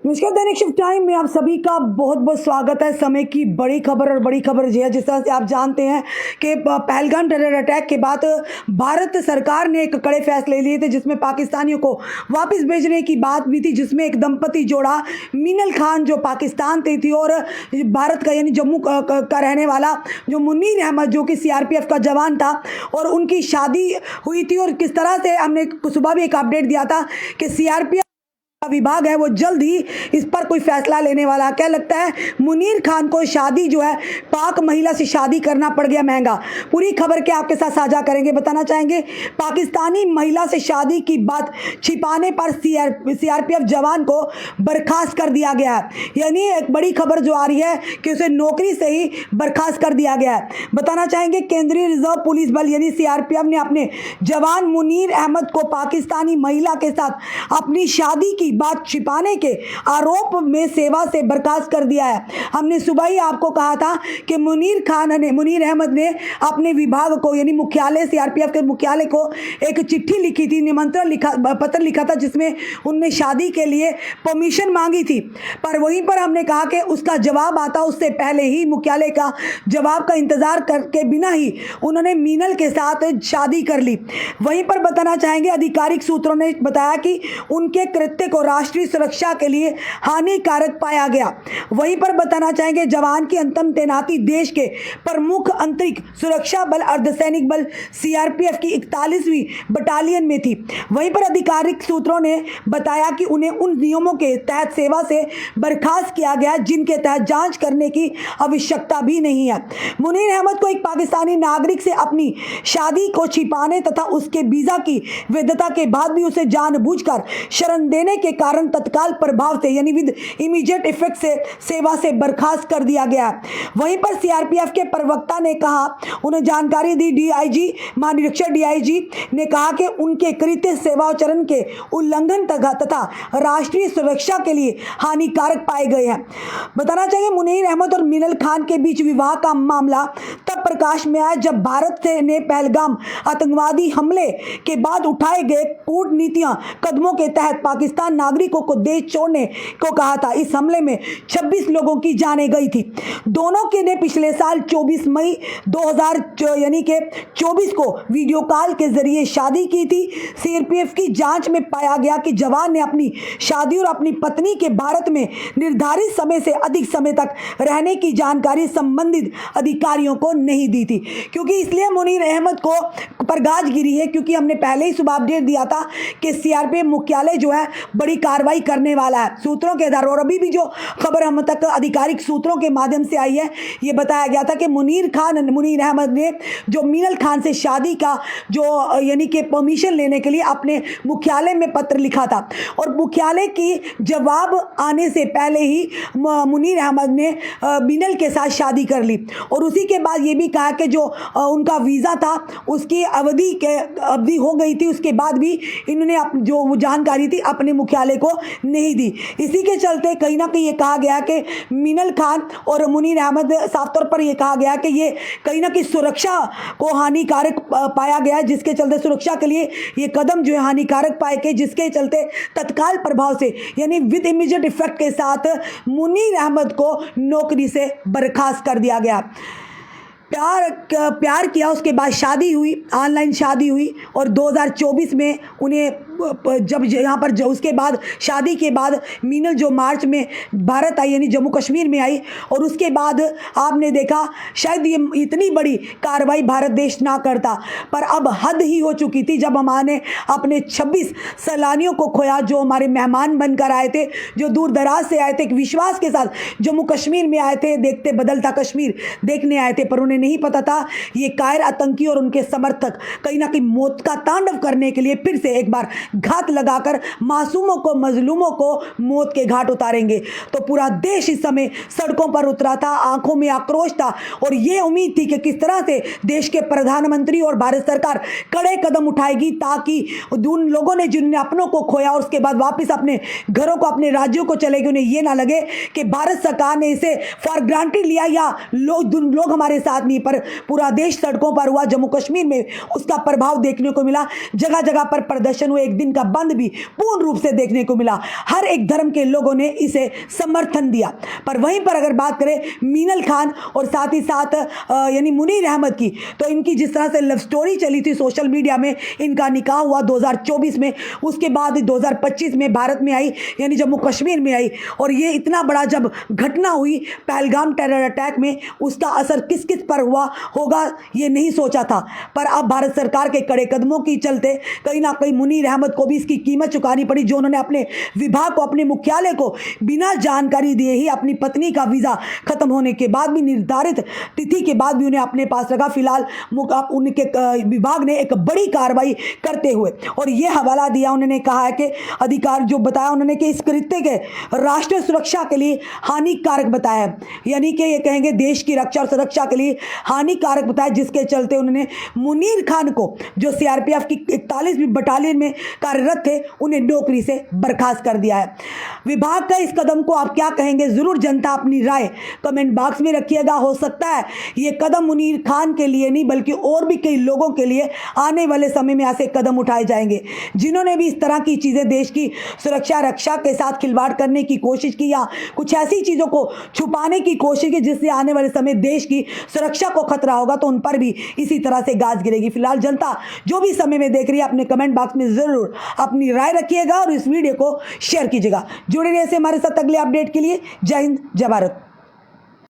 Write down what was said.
नमस्कार, दैनिक shift time में आप सभी का बहुत बहुत स्वागत है। समय की बड़ी खबर और बड़ी खबर ये है, जिस तरह से आप जानते हैं कि पहलगाम टेरर अटैक के बाद भारत सरकार ने एक कड़े फैसले लिए थे, जिसमें पाकिस्तानियों को वापस भेजने की बात भी थी। जिसमें एक दंपति जोड़ा मीनल खान जो पाकिस्तान से थी और भारत का यानी जम्मू का रहने वाला जो मुनीर अहमद जो कि सीआरपीएफ का जवान था, और उनकी शादी हुई थी। और किस तरह से हमने सुबह भी एक अपडेट दिया था कि सीआरपीएफ विभाग है वो जल्द ही इस पर कोई फैसला लेने वाला है। क्या लगता है, मुनीर खान को शादी जो है पाक महिला से शादी करना पड़ गया महंगा। पूरी खबर के आपके साथ साझा करेंगे, बताना चाहेंगे पाकिस्तानी महिला से शादी की बात छिपाने पर सीआरपीएफ जवान को बर्खास्त कर दिया गया है। यानी एक बड़ी खबर जो आ रही है कि उसे नौकरी से ही बर्खास्त कर दिया गया है। बताना चाहेंगे केंद्रीय रिजर्व पुलिस बल यानी सीआरपीएफ ने अपने जवान मुनीर अहमद को पाकिस्तानी महिला के साथ अपनी शादी की बात छिपाने के आरोप में सेवा से बर्खास्त कर दिया है। हमने सुबह ही आपको कहा था कि मुनीर अहमद ने अपने विभाग को यानी मुख्यालय सीआरपीएफ के मुख्यालय को एक चिट्ठी लिखी थी, निमंत्रण पत्र लिखा था, जिसमें उनने शादी के लिए परमिशन मांगी थी। पर वहीं पर हमने कहा कि उसका जवाब आता उससे पहले ही मुख्यालय का जवाब का इंतजार करके बिना ही उन्होंने मीनल के साथ शादी कर ली। वहीं पर बताना चाहेंगे आधिकारिक सूत्रों ने बताया कि उनके कृत्य को राष्ट्रीय सुरक्षा के लिए हानिकारक पाया गया। वहीं पर बताना चाहेंगे जवान की अंतिम तैनाती देश के प्रमुख आंतरिक सुरक्षा बल अर्धसैनिक बल सीआरपीएफ की 41वीं बटालियन में थी। वहीं पर आधिकारिक सूत्रों ने बताया कि उन्हें उन नियमों के तहत सेवा से बर्खास्त किया गया जिनके तहत जांच करने की आवश्यकता भी नहीं है। मुनीर अहमद को एक पाकिस्तानी नागरिक से अपनी शादी को छिपाने तथा उसके वीजा की वैधता के बाद भी उसे जानबूझकर शरण देने के कारण तत्काल प्रभाव से यानी विद इमीडिएट इफेक्ट से सेवा से बर्खास्त कर दिया गया। वहीं पर सीआरपीएफ के प्रवक्ता ने कहा, उन्हें जानकारी दी डीआईजी महानिरीक्षक डीआईजी ने कहा कि उनके कृत्य सेवाचरण के उल्लंघन तथा राष्ट्रीय सुरक्षा के लिए हानिकारक पाए गए हैं। बताना चाहिए मुनीर अहमद और मीनल खान के बीच विवाह का मामला तब प्रकाश में आया जब भारत ने पहलगाम आतंकवादी हमले के बाद उठाए गए कूटनीतियां कदमों के तहत पाकिस्तान नागरिकों को देश छोड़ने को कहा था। इस हमले में 26 लोगों की जानें गई थी। दोनों के ने पिछले साल 24 मई 2024 को वीडियो कॉल के जरिए शादी की थी। सीआरपीएफ की जांच में पाया गया कि जवान ने अपनी शादी और अपनी पत्नी के भारत में निर्धारित समय से अधिक समय तक रहने की जानकारी संबंधित अधिकारियों को नहीं दी थी। क्योंकि इसलिए मुनीर अहमद को पर गाज गिरी है, क्योंकि हमने पहले ही सुबह अपडेट दिया था कि सीआरपीएफ मुख्यालय जो है बड़ी कार्रवाई करने वाला है सूत्रों के आधार। और अभी भी जो खबर हम तक आधिकारिक सूत्रों के माध्यम से आई है, ये बताया गया था कि मुनीर अहमद ने जो मीनल खान से शादी का जो यानी कि परमिशन लेने के लिए अपने मुख्यालय में पत्र लिखा था, और मुख्यालय की जवाब आने से पहले ही मुनीर अहमद ने मीनल के साथ शादी कर ली। और उसी के बाद ये भी कहा कि जो उनका वीज़ा था उसकी अवधि हो गई थी, उसके बाद भी इन्होंने जो जानकारी थी अपने मुख्यालय को नहीं दी। इसी के चलते कहीं ना कहीं ये कहा गया कि मीनल खान और मुनीर अहमद, साफ तौर पर ये कहा गया कि ये कहीं ना कहीं सुरक्षा को हानिकारक पाया गया, जिसके चलते सुरक्षा के लिए ये कदम जो है हानिकारक पाए गए, जिसके चलते तत्काल प्रभाव से यानी विद इमीडिएट इफेक्ट के साथ मुनीर अहमद को नौकरी से बर्खास्त कर दिया गया। प्यार किया, उसके बाद शादी हुई, ऑनलाइन शादी हुई, और 2024 में उन्हें जब यहाँ पर उसके बाद शादी के बाद मीनल जो मार्च में भारत आई यानी जम्मू कश्मीर में आई, और उसके बाद आपने देखा शायद ये इतनी बड़ी कार्रवाई भारत देश ना करता, पर अब हद ही हो चुकी थी जब हमारे अपने 26 सैलानियों को खोया, जो हमारे मेहमान बनकर आए थे, जो दूर दराज से आए थे, एक विश्वास के साथ जम्मू कश्मीर में आए थे, देखते बदलता कश्मीर देखने आए थे, पर उन्हें नहीं पता था ये कायर आतंकी और उनके समर्थक कहीं ना कहीं मौत का तांडव करने के लिए फिर से एक बार घात लगाकर मासूमों को, मजलूमों को मौत के घाट उतारेंगे। तो पूरा देश इस समय सड़कों पर उतरा था, आंखों में आक्रोश था, और ये उम्मीद थी कि किस तरह से देश के प्रधानमंत्री और भारत सरकार कड़े कदम उठाएगी, ताकि उन लोगों ने जिन्होंने अपनों को खोया और उसके बाद वापस अपने घरों को, अपने राज्यों को चले गए, उन्हें ये ना लगे कि भारत सरकार ने इसे फॉर ग्रांटेड लिया या लोग हमारे साथ नहीं, पर पूरा देश सड़कों पर हुआ। जम्मू कश्मीर में उसका प्रभाव देखने को मिला, जगह जगह पर प्रदर्शन हुए। एक दिन का बंद भी पूर्ण रूप से देखने को मिला। हर एक धर्म के लोगों ने इसे समर्थन दिया। पर वहीं पर अगर बात करें मीनल खान और साथ ही साथ यानी मुनीर अहमद की, तो इनकी जिस तरह से लव स्टोरी चली थी सोशल मीडिया में, इनका निकाह हुआ 2024 में, उसके बाद 2025 में भारत में आई यानी जम्मू कश्मीर में आई, और ये इतना बड़ा जब घटना हुई पहलगाम टेरर अटैक में, उसका असर किस किस पर हुआ होगा ये नहीं सोचा था। पर अब भारत सरकार के कड़े कदमों की चलते कहीं ना कहीं मुनीर अहमद को भी इसकी कीमत चुकानी पड़ी, जो उन्होंने अपने विभाग को, अपने मुख्यालय को बिना जानकारी दिए ही अपनी पत्नी का वीज़ा खत्म होने के बाद भी, निर्धारित तिथि के बाद भी उन्हें अपने पास रखा। फिलहाल उनके विभाग ने एक बड़ी कार्रवाई करते हुए और ये हवाला दिया, उन्होंने कहा है कि अधिकार जो बताया उन्होंने कि इस कृत्य के राष्ट्रीय सुरक्षा के लिए हानिकारक बताया है, यानी कि ये कहेंगे देश की रक्षा और सुरक्षा के लिए हानिकारक बताया, जिसके चलते उन्होंने मुनीर खान को, जो सीआरपीएफ की 41वीं बटालियन में कार्यरत थे, उन्हें नौकरी से बर्खास्त कर दिया है। विभाग का इस कदम को आप क्या कहेंगे? जरूर जनता अपनी राय कमेंट बॉक्स में रखिएगा। हो सकता है ये कदम मुनीर खान के लिए नहीं बल्कि और भी कई लोगों के लिए आने वाले समय में ऐसे कदम उठाए जाएंगे जिन्होंने भी इस तरह की चीजें, देश की सुरक्षा रक्षा के साथ खिलवाड़ करने की कोशिश की या कुछ ऐसी चीजों को छुपाने की कोशिश की जिससे आने वाले समय देश की सुरक्षा को खतरा होगा, तो उन पर भी इसी तरह से गाज गिरेगी। फिलहाल जनता जो भी समय में देख रही है अपने कमेंट बॉक्स में जरूर अपनी राय रखिएगा और इस वीडियो को शेयर कीजिएगा। जुड़े रहिए हमारे साथ अगले अपडेट के लिए। जय हिंद, जय भारत।